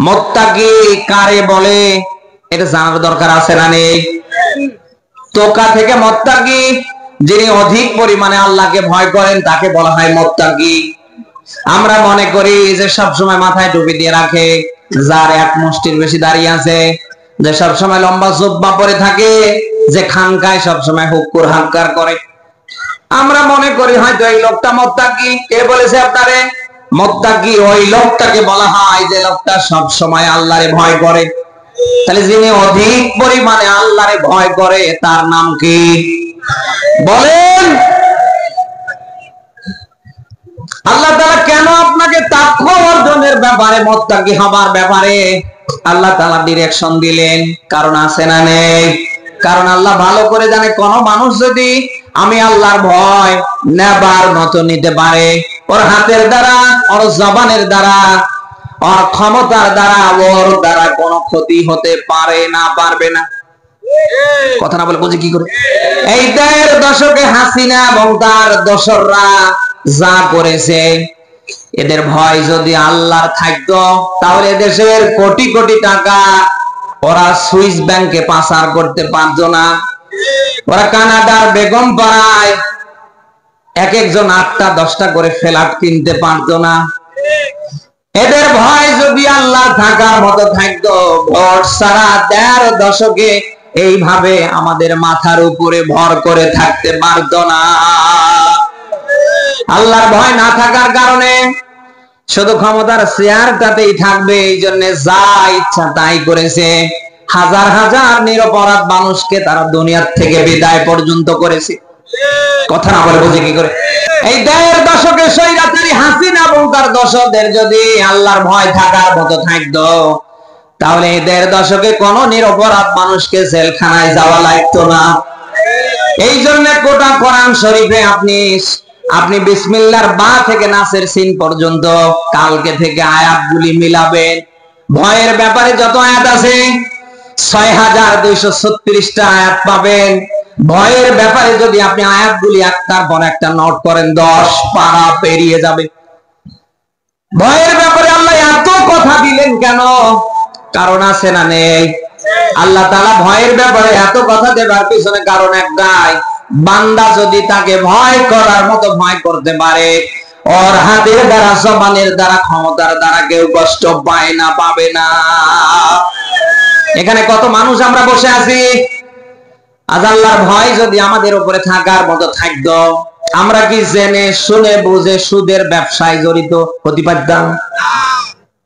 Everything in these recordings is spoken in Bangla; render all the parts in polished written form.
মুত্তাকি কারে বলে এটা জানার দরকার আছে না নেই? তোকা থেকে মুত্তাকি যিনি অধিক পরিমাণে আল্লাহকে ভয় করেন তাকে বলা হয় মুত্তাকি। আমরা মনে করি যে সব সময় মাথায় টুপি দিয়ে রাখে, যার এক মুষ্টির বেশি দাঁড়িয়ে আছে, যে সব সময় লম্বা জুব্বা পরে থাকে, যে খানকায় সব সময় হুক্কুর হাক্কার করে, আমরা মনে করি হয়তো এই লোকটা মুত্তাকি। কে বলেছে আপনারে? মুত্তাকি ওই লোকটাকে বলা হয় যে লোকটা সব সময় আল্লাহরে ভয় করে। তাহলে যিনি অধিক পরিমাণে আল্লাহরে ভয় করে তার নাম কি বলেন? আল্লাহ তাআলা কেন আপনাকে তাকওয়া অর্জনের ব্যাপারে, মুত্তাকি হবার ব্যাপারে আল্লাহ তাআলা ডিরেকশন দিলেন? কারণ আছে না নেই? কারণ আল্লাহ ভালো করে জানে কোন মানুষ যদি আমি আল্লাহর ভয় নেবার মতো নিতে পারে, ওর হাতের দ্বারা, ওর জবানের দ্বারা, ওর ক্ষমতার দ্বারা, ওর দ্বারা কোনো ক্ষতি হতে পারে না, পারবে না। কথা না বলে বুঝি কি করে? এই ১.৫ দশকে হাসিনা এবং তার দোসররা যা করেছে, এদের ভয় যদি আল্লাহর থাকতো তাহলে দেশের কোটি কোটি টাকা ওরা সুইস ব্যাংকে পাচার করতে পারতো না। ওরা কানাডার বেগম পাড়ায় এক একজন ৮টা ১০টা করে ফ্ল্যাট কিনতে পারতো না। এদের ভয় যদি আল্লাহ থাকার মতো থাকতো, ভোট ছাড়া ১.৫ দশকে এইভাবে আমাদের মাথার উপরে ভর করে থাকতে পারতো না। আল্লাহর ভয় না থাকার কারণে শুধু ক্ষমতার চেয়ারটাতেই থাকবে, এই জন্য যা ইচ্ছা তাই করেছে। হাজার হাজার নিরপরাধ মানুষকে তারা দুনিয়ার থেকে বিদায় পর্যন্ত করেছে। কথা না বলে বুঝি কি করে? এই ১.৫ দশকে স্বৈরাচারী হাসিনা এবং তার দোসরদের যদি আল্লাহর ভয় থাকার মতো থাকতো, তাহলে এই ১.৫ দশকে কোন নিরপরাধ মানুষকে জেলখানায় যাওয়া লাগতো না। এই জন্য গোটা কোরআন শরীফে আপনি বিসমিল্লাহর বা থেকে নাসের সিন পর্যন্ত কালকে থেকে আয়াতগুলি মিলাবেন। ভয়ের ব্যাপারে যত আয়াত আছে ৬,২৩৬টা আয়াত পাবেন। ভয়ের ব্যাপারে যদি আপনি আয়াতগুলি একটার পর একটা নোট করেন ১০ পারা পেরিয়ে যাবে। ভয়ের ব্যাপারে আল্লাহ এত কথা দিলেন কেন? কারণ আছে না নেই? আল্লাহ তাআলা ভয়ের ব্যাপারে এত কথা দেবার পিছনে কারণ একটাই, বান্দা যদি তাকে ভয় করার মতো ভয় করতে পারে, ওর হাতের দ্বারা, জবানের দ্বারা, ক্ষমতার দ্বারা কেউ কষ্ট পায় না, পাবে না। এখানে কত মানুষ আমরা বসে আছি, আজ আল্লাহর ভয় যদি আমাদের উপরে থাকার মতো থাকতো, আমরা কি জেনে শুনে বুঝে সুদের ব্যবসায় জড়িত হতে পারতাম?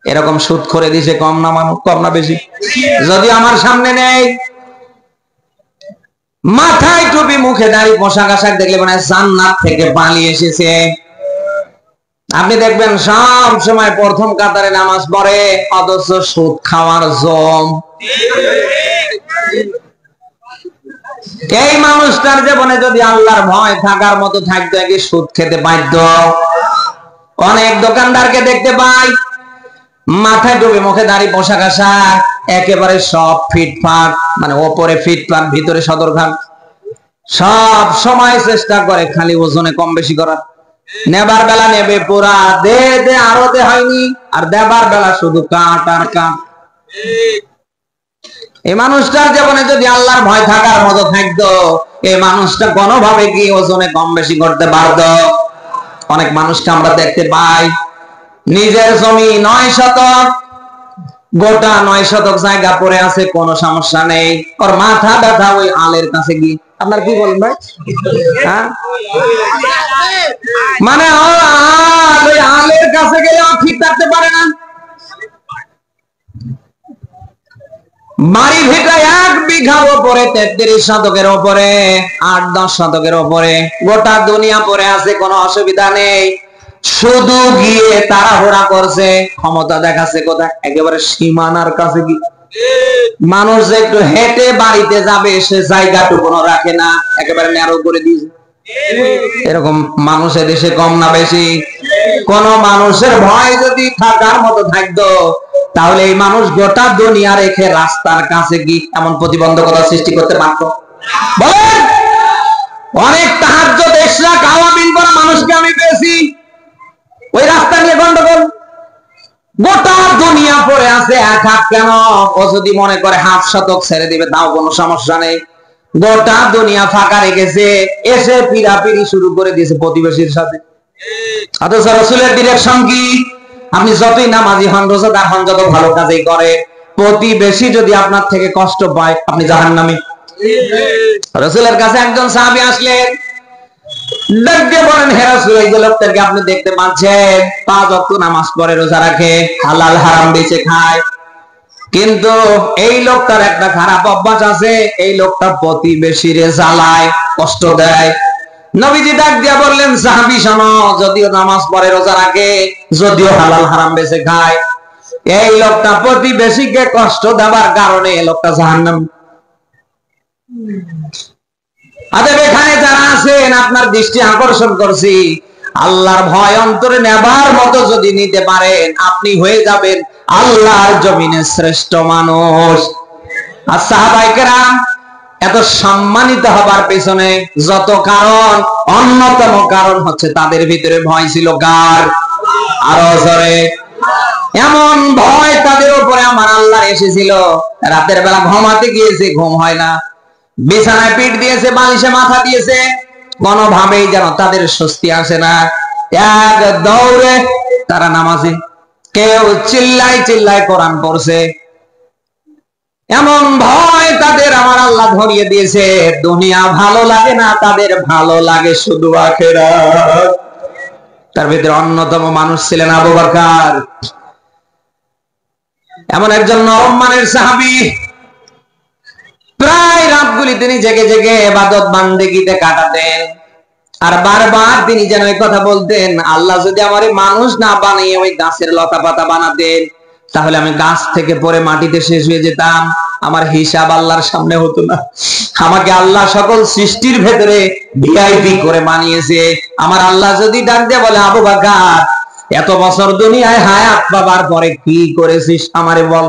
এরকম সুদ করে দিছে কম না মানুষ, কম না বেশি? যদি আমার সামনে নেই, মাথায় টুপি, মুখে দাড়ি, পোশাক আশাক দেখলে মানে জান্নাত থেকে পালিয়ে এসেছে। আপনি দেখবেন সব সময় প্রথম কাতারে নামাজ পড়ে, অথচ সুদ খাওয়ার জম। এই মানুষটার জীবনে যদি আল্লাহর ভয় থাকার মতো থাকতো, কি সুদ খেতে পারত? অনেক দোকানদারকে দেখতে পাই মাথায় টুপি, মুখে দাড়ি, পোশাক আশাক একেবারে সব ফিটফাট, মানে ওপরে ফিটফাট, ভিতরে সদরঘাট। সব সময় চেষ্টা করে খালি ওজনে কম বেশি করার। নেবার বেলা নেবে পুরা, দে দে আরো দে হয়নি, আর দেবার বেলা শুধু কাট আর কাট। এই মানুষটার জীবনে যদি আল্লাহর ভয় থাকার মতো থাকতো, এই মানুষটা কোনোভাবে কি ওজনে কম বেশি করতে পারতো? অনেক মানুষকে আমরা দেখতে পাই নিজের জমি ৯ শতক, গোটা ৯ শতক জায়গা পড়ে আছে, কোনো সমস্যা নেই, ওর মাথা ব্যথা ওই আলের কাছে গিয়ে। আপনার কি বলেন ভাই? হ্যাঁ, মানে ওই আলের কাছে গেলে ঠিক থাকতে পারে না। বাড়ি ভিটা ১ বিঘার উপরে, ৩৩ শতকের উপরে, ৮-১০ শতকের উপরে, গোটা দুনিয়া পড়ে আছে, কোনো অসুবিধা নেই। শুধু গিয়ে তাড়াহুড়া করছে, ক্ষমতা দেখাচ্ছে কোথায়? একেবারে সীমানার কাছে গিয়ে। মানুষ যে একটু হেঁটে বাড়িতে যাবে সে জায়গাটুকু রাখে না, একেবারে ন্যারো করে দিয়েছে। এরকম মানুষ দেশে কম না বেশি? কোন মানুষের ভয় যদি থাকার মতো থাকতো, তাহলে এই মানুষ গোটা দুনিয়া রেখে রাস্তার কাছে গিয়ে এমন প্রতিবন্ধকতা সৃষ্টি করতে পারতো? বলেন। অনেক তাহাজ্জুদ ইশরাক আওয়ামিন করা মানুষকে আমি পেয়েছি ওই রাস্তা নিয়ে গন্ডগোল। গোটা দুনিয়া পড়ে আছে খাক কেন? ও যদি মনে করে হাফ শতক ছেড়ে দিবে তাও কোনো সমস্যা নেই। গোটা দুনিয়া ফাঁকা রেখেছে, এসে পিড়াপিড়ি শুরু করে দিয়েছে প্রতিবেশীর সাথে। অথচ রাসূলের ডিরেকশন কি? আপনি যতই নামাজি হন, রোজাদার হন, যত ভালো কাজই করে, প্রতিবেশী যদি আপনার থেকে কষ্ট পায় আপনি জাহান্নামী। রাসূলের কাছে একজন সাহাবী আসলেন, ডাক দিয়ে বলেন, হে রাসূল, এই যে লোকটাকে আপনি দেখতে পাচ্ছেন 5 ওয়াক্ত নামাজ পড়ে, রোজা রাখে, হালাল হারাম বেঁচে খায়, কিন্তু এই লোকটার একটা খারাপ অভ্যাস আছে, এই লোকটা প্রতিবেশীরে জ্বালায়, কষ্ট দেয়। নবীজি ডাক দিয়া বললেন, সাহাবী শোনো, যদিও নামাজ পড়ে, রোজা রাখে, যদিও হালাল হারাম বেঁচে খায়, এই লোকটা প্রতিবেশীকে কষ্ট দেওয়ার কারণে এই লোকটা জাহান্নামী। আচ্ছা, এখানে যারা আছেন আপনার দৃষ্টি আকর্ষণ করছি, আল্লাহর ভয় অন্তরে নেবার মতো যদি নিতে পারেন, আপনি হয়ে যাবেন আল্লাহর জমিনে শ্রেষ্ঠ মানুষ। আর সাহাবায়ে কেরাম এত সম্মানিত হবার পেছনে যত কারণ, অন্যতম কারণ হচ্ছে তাদের ভিতরে ভয় ছিল কার? আরো জোরে। এমন ভয় তাদের উপরে আমার আল্লাহ এসেছিল, রাতের বেলা ঘুমাতে গিয়েছে, ঘুম হয় না, বিছানায় পিঠ দিয়েছে, বালিশে মাথা দিয়েছে, কোনোভাবেই যেন তাদের স্বস্তি আসে না। এক দৌড়ে তারা নামাজে, কেউ চিল্লাই চিল্লাই কোরআন পড়ছে। এমন ভয় তাদের আমার আল্লাহ ধরিয়ে দিয়েছে, দুনিয়া ভালো লাগে না, তাদের ভালো লাগে শুধু আখিরাত। তার ভিতরে অন্যতম মানুষ ছিলেন আবু বকর। এমন একজন নরম মানের সাহাবী, প্রায় রাতগুলি তিনি জেগে জেগে ইবাদত বান্দেগিতে কাটাতেন। আর বারবার তিনি যেন এই কথা বলতেন, আল্লাহ যদি আমারে মানুষ না বানিয়ে ওই গাছের লতা পাতা বানাতেন, তাহলে আমি গাছ থেকে পড়ে মাটিতে শেষ হয়ে যেতাম, আমার হিসাব আল্লাহর সামনে হতো না। আমাকে আল্লাহ সকল সৃষ্টির ভেতরে ভিআইপি করে বানিয়েছে। আমার আল্লাহ যদি ডাক দিয়ে বলে, আবু বকর, এত বছর দুনিয়ায় হায়াত পাবার পরে কি করেছিস আমারে বল,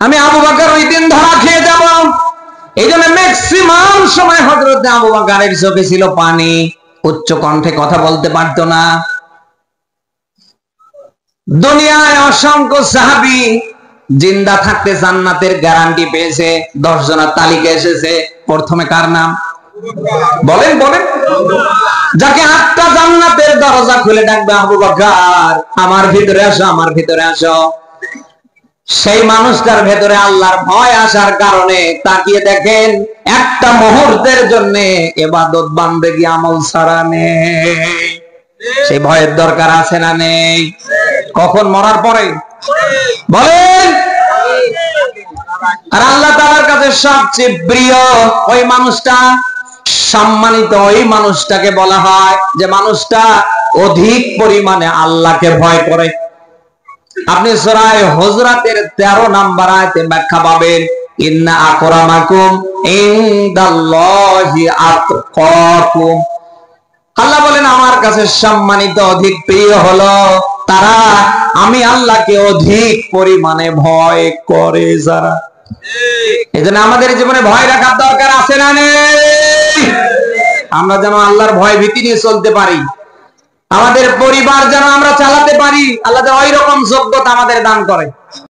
আমি আবু বকর ওই দিন ধরা খেয়ে যাব। এই জন্য ম্যাক্সিমাম সময় হযরত আবু বকরের চোখে ছিল পানি, উচ্চ কণ্ঠে কথা বলতে পারতো না। দুনিয়ায় অসংখ্য সাহাবী জিন্দা থাকতে জান্নাতের গ্যারান্টি পেয়েছে, 10 জনের তালিকা এসেছে। প্রথমে কার নাম? বলেন বলেন। যাকে 8টা জান্নাতের দরজা খুলে ডাকবে, আবু বকর আমার ভিতরে আসো, আমার ভিতরে আসো। সেই মানুষটার ভেতরে আল্লাহর ভয় আসার কারণে তাকিয়ে দেখেন, একটা মুহূর্তের জন্য ইবাদত বান্দেগি আমল ছাড়া নেই। সেই ভয়ের দরকার আছে না নেই? কখন? মরার পরে। বলেন। আর আল্লাহ তাআলার কাছে সবচেয়ে প্রিয় ওই মানুষটা, সম্মানিত ওই মানুষটাকে বলা হয় যে মানুষটা অধিক পরিমাণে আল্লাহকে ভয় করে। আপনি সূরা হুজরাতের 13 নম্বর আয়াতে ব্যাখ্যা পাবেন, ইন্না আকরামাকুম ইনদাল্লাহি আতকাকুম। আল্লাহ বলেন, আমার কাছে সম্মানিত অধিক প্রিয় হলো তারা আমি আল্লাহকে অধিক পরিমাণে ভয় করে যারা। এজন্য আমাদের জীবনে ভয় রাখার দরকার আছে না নেই? আমরা যেন আল্লাহর ভয় ভীতি নিয়ে চলতে পারি, আমাদের পরিবার যেন আমরা চালাতে পারি, আল্লাহ যেন ওই রকম যোগ্যতা আমাদের দান করে।